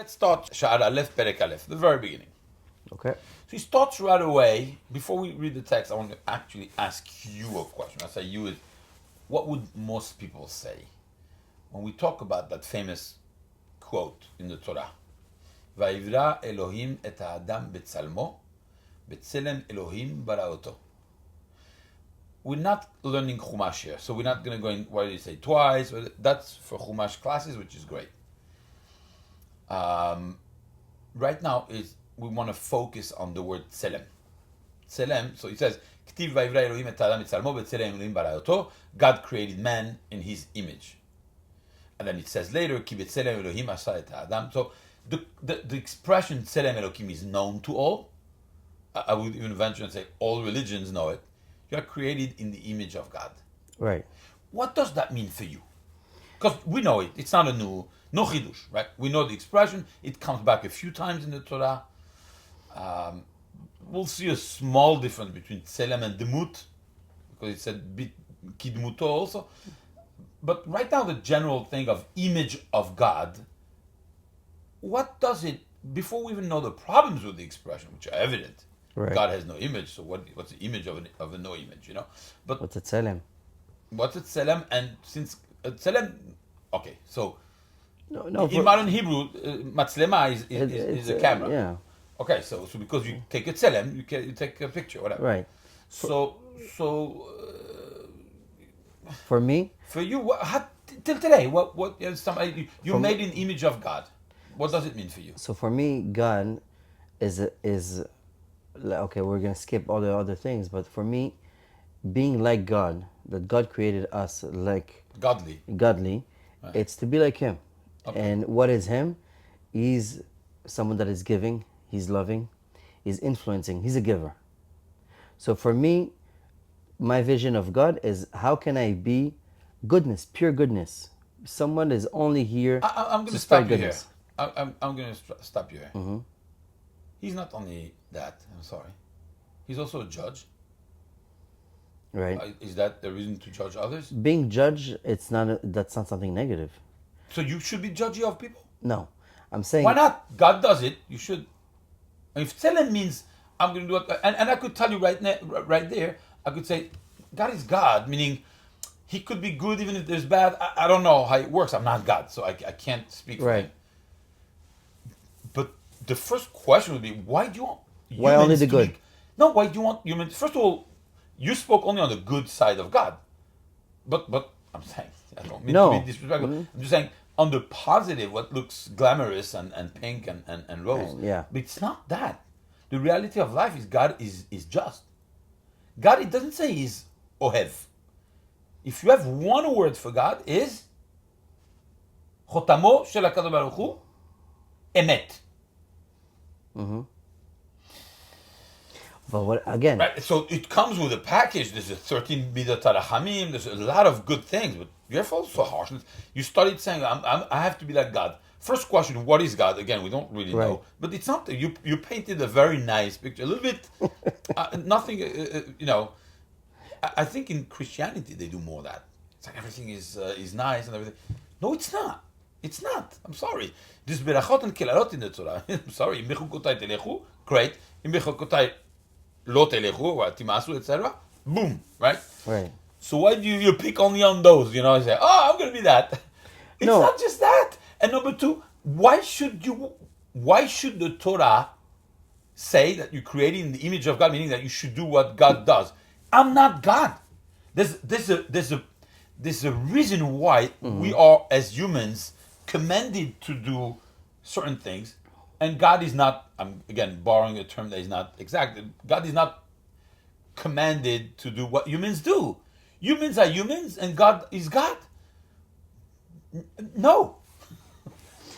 Let's start Sha'ar ALEF, Perek ALEF, the very beginning. Okay. So he starts right away. Before we read the text, I want to actually ask you a question. I say you is, what would most people say when we talk about that famous quote in the Torah? Vayivra Elohim et ha'adam betzalmo, betzelem Elohim baraoto. We're not learning Chumash here, so we're not going to go in, why did you say twice? That's for Chumash classes, which is great. Right now, we want to focus on the word tselem. Tselem, so it says, K'tiv vayivra Elohim et ha'adam betzalmo, betzelem Elohim baraoto. God created man in his image. And then it says later, Ki betzelem Elohim asa et ha'adam. So the expression tselem Elohim is known to all. I would even venture and say all religions know it. You are created in the image of God. Right. What does that mean for you? Because we know it. It's not a no chidush, right? We know the expression. It comes back a few times in the Torah. We'll see a small difference between tselem and demut, because it said kidmuto also. But right now, the general thing of image of God, what does it, before we even know the problems with the expression, which are evident, Right. God has no image, so what's the image of a no image, you know? But What's a tselem? what's a tselem? And since tselem, okay, so No. in modern Hebrew, matzlema is a camera. Yeah. Okay, so because you take a tselem, you take a picture, whatever. Right. So For me, for you, till today, what you made an image of God. What does it mean for you? so for me, God is okay. We're gonna skip all the other things, but for me, being like God, that God created us like Godly. godly, it's to be like Him. Okay. And what is Him? He's someone that is giving. He's loving. He's influencing. He's a giver. So for me, my vision of God is how can I be goodness, pure goodness. Someone is only here. I'm going to spread stop you here. goodness. I'm going to stop you here. Mm-hmm. He's not only that. I'm sorry. He's also a judge. Right. Is that the reason to judge others? Being judged, that's not something negative. So you should be judgy of people. No, I'm saying. Why not? God does it. You should. If tselem means I'm going to do it, and I could tell you right there, I could say God is God, meaning He could be good even if there's bad. I don't know how it works. I'm not God, so I can't speak for Right. Him. But the first question would be, why do you want Why only humans the to good? why do you want humans? First of all, you spoke only on the good side of God. But I'm saying, I don't mean to be disrespectful. Mm-hmm. I'm just saying, on the positive, what looks glamorous and pink and rose. Yeah. But it's not that. The reality of life is God is just. God, it doesn't say He's ohev. If you have one word for God, is chotamo shel HaKadosh Baruch Hu, emet. But what again? Right, so it comes with a package. There's a 13 midat harachamim. There's a lot of good things, but you have also harshness. You started saying, I have to be like God. First question, what is God? Again, we don't really Right. know. But it's not, you painted a very nice picture. A little bit, nothing, I think in Christianity they do more of that. It's like everything is nice and everything. No, it's not. It's not. I'm sorry. There's berachot and kelarot in the Torah. I'm sorry. Im bechukotai telechu, great. Im bechukotai lo telechu, timasu, etc. Boom, right? Right. So why do you pick only on those? You know, and say, oh, I'm going to be that. It's No. not just that. And number two, why should the Torah say that you're created in the image of God, meaning that you should do what God does? I'm not God. There's a reason why we are, as humans, commanded to do certain things, and God is not, I'm again borrowing a term that is not exact, God is not commanded to do what humans do. Humans are humans and God is God. No.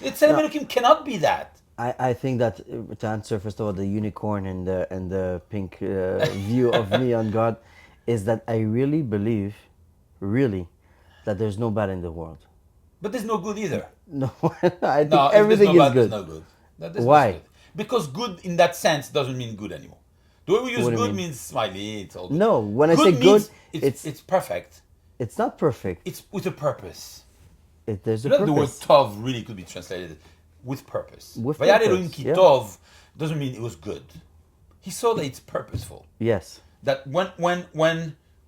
It's cannot be that. I think that to answer first of all the unicorn and the pink view of me on God is that I really believe, that there's no bad in the world. But there's no good either. No, I think No, if everything there's no is bad, good. there's no good. There's Why? no good. Because good in that sense doesn't mean good anymore. The way we use What do you good mean? means smiley. It's all good. No, when I say means good, it's perfect. it's not perfect. It's with a purpose. There's a You know, the word purpose. tov really could be translated with purpose. With Vayar purpose, Elohim ki yeah. tov doesn't mean it was good. He saw that it's purposeful. Yes. That when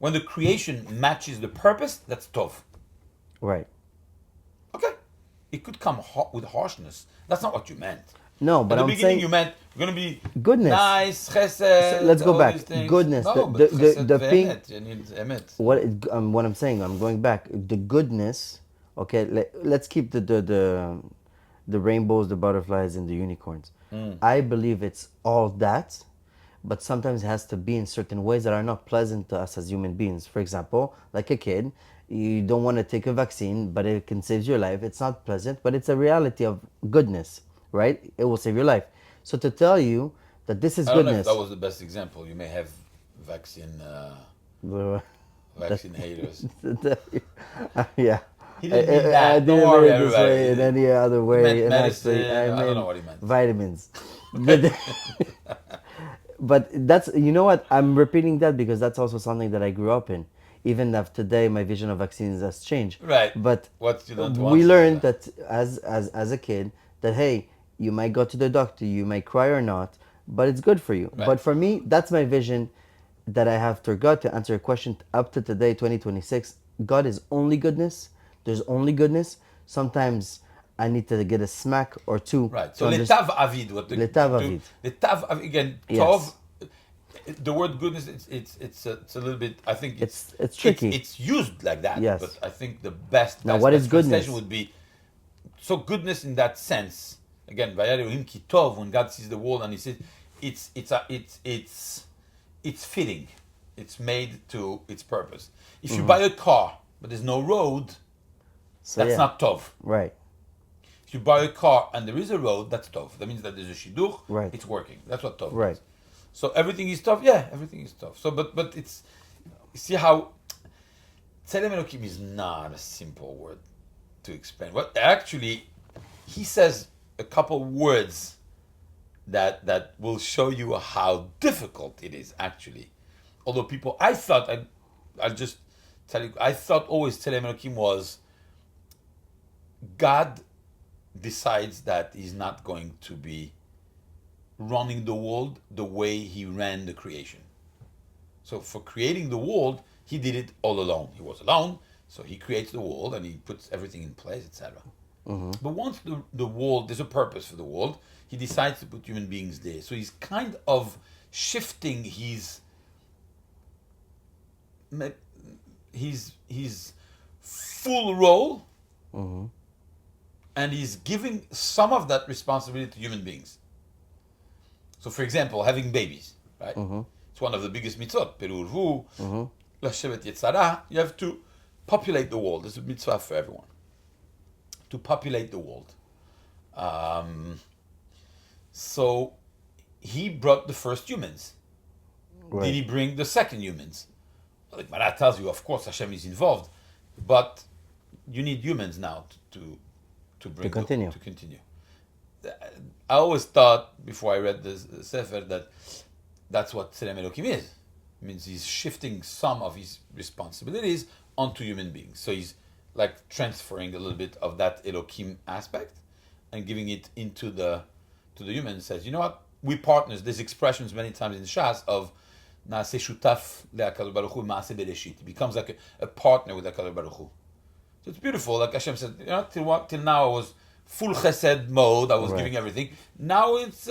the creation matches the purpose, that's tov. Right. Okay. It could come with harshness. That's not what you meant. No, At but the I'm beginning, saying you meant you're going to be goodness. nice, chesed. So let's go all back. these things. Goodness. No, The- but the chesed thing- ve'emet. You need emet. what I'm saying, I'm going back. The goodness. Okay, let's keep the rainbows, the butterflies, and the unicorns. I believe it's all that, but sometimes it has to be in certain ways that are not pleasant to us as human beings. For example, like a kid, you don't want to take a vaccine, but it can save your life. It's not pleasant, but it's a reality of goodness, right? It will save your life. So to tell you that this is I don't know if goodness. that was the best example. You may have vaccine haters. Yeah. He didn't mean that. I Don't didn't worry, mean it this everybody. way in any other way. meant and medicine. actually, I don't meant know what he meant. vitamins. But that's, you know what? I'm repeating that because that's also something that I grew up in. Even if today my vision of vaccines has changed. Right. But What you don't want we to learned do that as a kid that, hey, you might go to the doctor, you might cry or not, but it's good for you. Right. But for me, that's my vision that I have to God to answer your question up to today, 2026. God is only goodness. There's only goodness. Sometimes I need to get a smack or two. Right. to So understand- letav avid. What the Letav avid. Letav avid again. Yes. Tov. The word goodness. It's a little bit. I think It's tricky. It's used like that. Yes. But I think the best. Now, best what best is goodness? translation would be. So goodness in that sense. Again, vayar Elohim ki tov. When God sees the world and He says, it's fitting. It's made to its purpose. If you buy a car but there's no road, So, that's yeah. not tov. Right. If you buy a car and there is a road, that's tov. That means that there's a shidduch, Right. it's working. That's what tov Right. is. So everything is tov? Yeah, everything is tov. So, but it's, you see how, Tzelem Elokim is not a simple word to explain. What actually, he says a couple words that will show you how difficult it is actually. Although people, I thought, I'll just tell you, I thought always Tzelem Elokim was God decides that He's not going to be running the world the way He ran the creation. So for creating the world, He did it all alone. He was alone, so He creates the world and He puts everything in place, etc. But once the world, there's a purpose for the world, He decides to put human beings there. So He's kind of shifting His full role, and He's giving some of that responsibility to human beings. So, for example, having babies, right? It's one of the biggest mitzvot. Perurvu, lashevet yetzara. You have to populate the world. There's a mitzvah for everyone. To populate the world. So, He brought the first humans. Right. Did He bring the second humans? Like Marat tells you, of course, Hashem is involved, but you need humans now to bring continue. to continue. I always thought before I read this Sefer that that's what Tzelem Elokim is. It means He's shifting some of His responsibilities onto human beings. So He's like transferring a little bit of that Elokim aspect and giving it into the human. Says, you know what? We partners. There's expressions many times in Shas of Naaseh shutaf leHakadosh Baruch Hu Maaseh Bereshit. He becomes like a partner with HaKadosh Baruch Hu. So it's beautiful. Like Hashem said, you know, till now I was full chesed mode. I was Right. giving everything. Now it's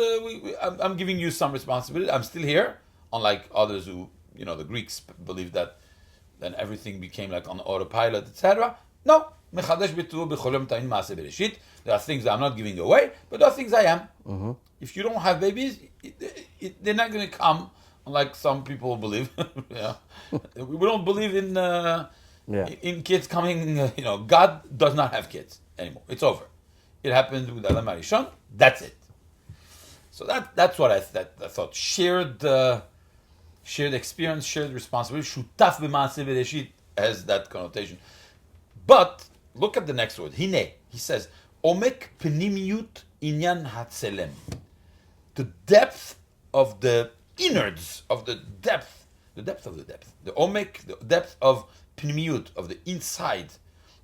I'm giving you some responsibility. I'm still here, unlike others who, you know, the Greeks believe that then everything became like on autopilot, etc. No. Mechadesh b'tuv b'chol yom ta'in Maaseh Bereshit. There are things that I'm not giving away, but there are things I am. If you don't have babies, they're not going to come. Like some people believe, yeah. We don't believe in kids coming. You know, God does not have kids anymore. It's over. It happened with Adam Arishon. That's it. So that's what I thought. Shared experience, shared responsibility. Shutaf b'maaseh bereshit has that connotation. But look at the next word. Hine. He says, Omek penimiyut inyan hatzelem. The depth of the innards of the depth of the depth, the omek, the depth of pnimiyut, of the inside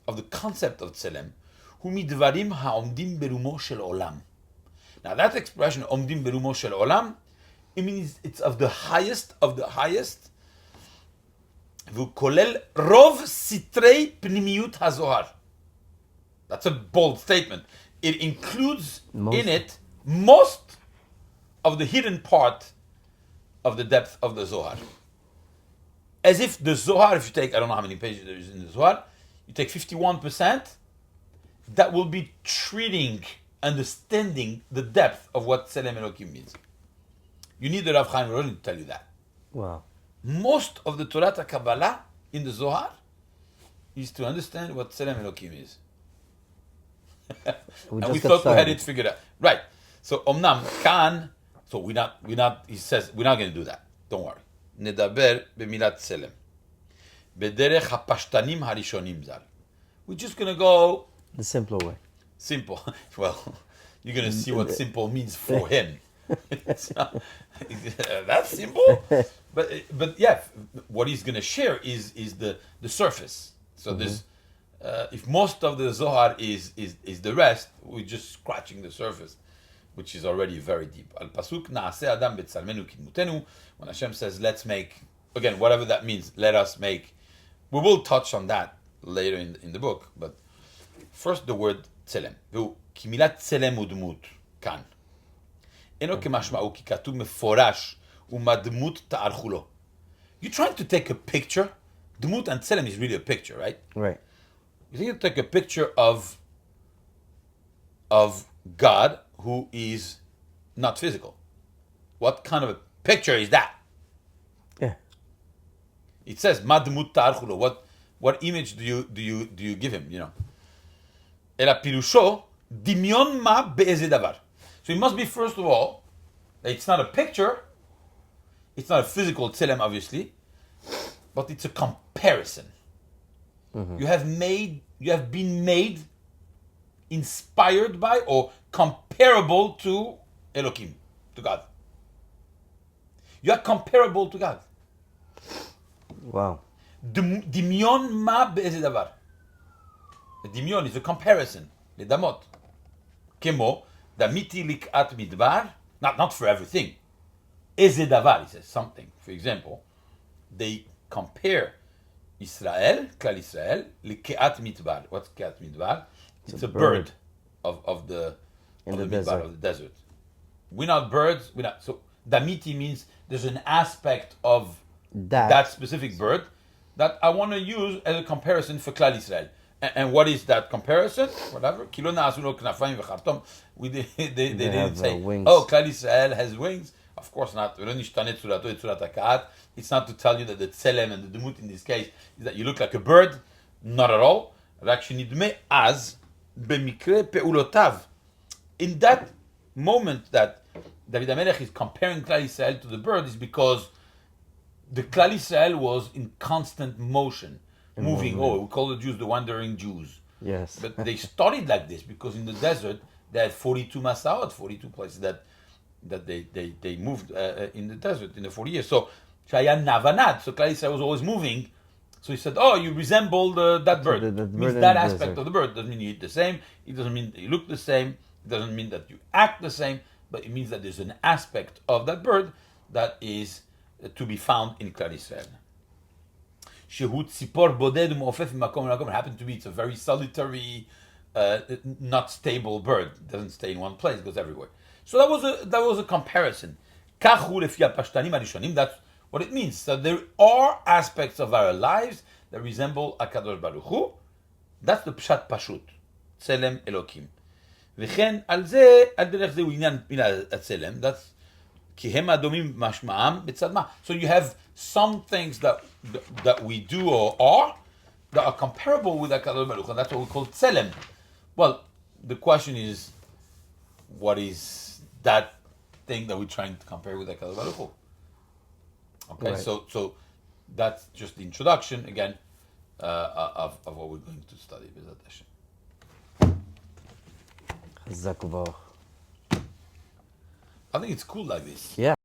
of the concept of tzelem, הוא מדברים העומדים ברומו של עולם. Now that expression, עומדים ברומו של עולם, it means it's of the highest, והוא כולל רוב סתרי פנימיות הזוהר. That's a bold statement. It includes in it most of the hidden part of the depth of the Zohar. As if the Zohar, if you take, I don't know how many pages there is in the Zohar, you take 51%, that will be treating, understanding the depth of what Tselem Elokim means. You need the Rav Chaim Rolin to tell you that. Wow. Most of the Torah Kabbalah in the Zohar is to understand what Tselem Elokim is. And we thought we had it figured out. Right. So, Omnam, Kan, so we're not, he says, we're not going to do that. Don't worry. Nedaber b'milat Tselem. B'derech hapashtanim harishonim zal. We're just going to go... The simpler way. Simple. Well, you're going to see what simple means for him. It's not, that's simple. But yeah, what he's going to share is the surface. So this, if most of the Zohar is the rest, we're just scratching the surface, which is already very deep. Al pasuk naaseh adam betzalmenu kidmutenu. When Hashem says, let's make, again, whatever that means, let us make. We will touch on that later in the book, but first the word tzelem. כי מילת צלם ודמות כאן. אינו כמשמעו כי כתוב מפורש ומה דמות תערכו לו. You're trying to take a picture. Dmut and tzelem is really a picture, right? Right. You think you take a picture of God who is not physical. What kind of a picture is that? Yeah. It says ma dmut ta'archu lo. What image do you give him? You know. אלא פירושו דמיון מה באיזה דבר. So it must be, first of all, it's not a picture, it's not a physical tzelem, obviously, but it's a comparison. You have been made inspired by or comparable to Elohim, to God. You are comparable to God. Wow. דמיון מה באיזה דבר. The dimion is a comparison. לדמות. כמו, דמיתי לקעת מדבר, not for everything. איזה דבר, he says something. For example, they compare Israel, כלל ישראל, לקעת מדבר. What's קעת מדבר? It's a bird of the midbar, of the desert. We're not birds. So damiti means there's an aspect of that specific bird that I want to use as a comparison for klal Israel. And what is that comparison? Whatever. They didn't say, wings. oh, klal Israel has wings. Of course not. It's not to tell you that the tzelem and the demut in this case is that you look like a bird. Not at all. As in that moment that David HaMelech is comparing Klal Yisrael to the bird is because the Klal Yisrael was in constant motion, moving. We call the Jews the wandering Jews. Yes. But they started like this because in the desert they had 42 Masaot, 42 places that they moved in the desert in the 40 years. So Shaya Navanad, so Klal Yisrael was always moving. So he said, oh, you resemble that bird. It means that aspect of the bird. Doesn't mean you eat the same. It doesn't mean that you look the same. It doesn't mean that you act the same. But it means that there's an aspect of that bird that is to be found in Klal Yisrael. Shehu tzipor boded u'ma'ofef mimakom lemakom. It happened to be, it's a very solitary, not stable bird. It doesn't stay in one place. It goes everywhere. So that was a comparison. Kachu lefi hapashtanim harishonim. That's what it means. So there are aspects of our lives that resemble HaKadosh Baruch Hu. That's the pshat pashut. Tzelem Elokim. וכן על זה, על דרך זה הוא עניין הצלם. That's כי הם הדומים משמעם בצד מה. So you have some things that we do or are that are comparable with HaKadosh Baruch Hu. That's what we call tzelem. Well, the question is, what is that thing that we're trying to compare with HaKadosh Baruch Hu? Okay, right. So that's just the introduction again of what we're going to study. I think it's cool like this. Yeah.